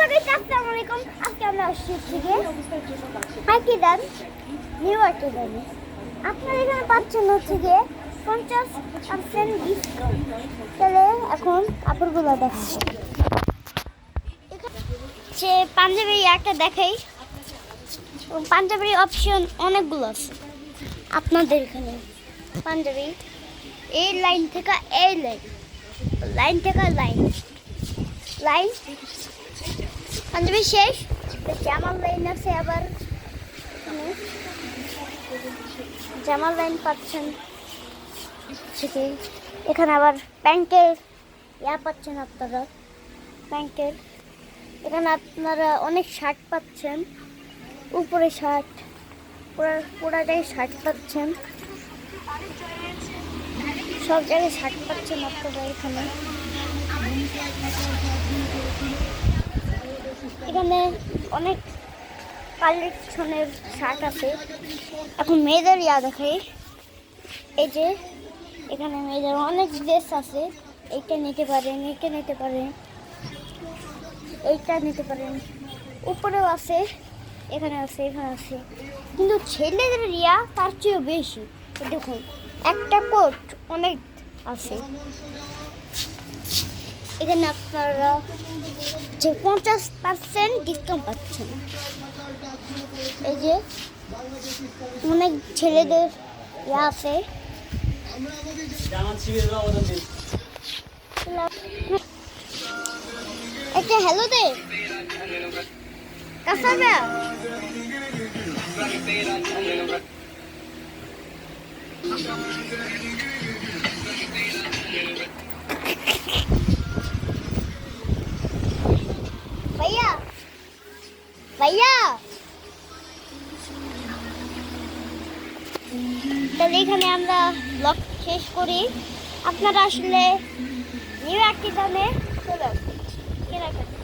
আসসালামু আলাইকুম। আজকে আমরা আসছি থেকে আকিদান নিউ আকিদানে। আপনারা এখানে পাচ্ছেন হচ্ছে গিয়ে 50% ডিসকাউন্ট। তাহলে এখন কাপড়গুলো দেখাচ্ছি। সে পাঞ্জাবি একটা দেখাই, পাঞ্জাবির অপশন অনেকগুলো আছে আপনাদের এখানে। পাঞ্জাবি এই লাইন থেকে এই লাইন, লাইন থেকে লাইন, লাইন পাঞ্জাবি শেষ। জামার লাইন আছে, আবার জামার লাইন পাচ্ছেন। এখানে আবার প্যান্টের পাচ্ছেন আপনারা, প্যান্টের এখানে আপনারা অনেক শার্ট পাচ্ছেন, উপরে শার্ট, পুরাটাই শার্ট পাচ্ছেন, সব জায়গায় শার্ট পাচ্ছেন আপনারা এখানে। এখানে অনেক কালেকশনের শার্ট আছে। এখন মেয়েদের দেখাই, এই যে এখানে মেয়েদের অনেক ড্রেস আছে। এইটা নিতে পারেন, এইটা নিতে পারেন, এইটা নিতে পারেন, উপরেও আছে, এখানে আছে, এখানে আছে। কিন্তু ছেলেদের তার চেয়েও বেশি। দেখুন একটা কোট অনেক আছে। এখানে আপনারা 50% ডিসকাউন্ট পাচ্ছেন। এই যে অনেক ছেলেদের আছে। একটা হ্যালো দে কাসাবা ভাইয়া, ভাইয়া। তাহলে এখানে আমরা ব্লগ শেষ করি। আপনারা আসলে নিউ আকিদানে চলে আসবেন কেনাকাটা।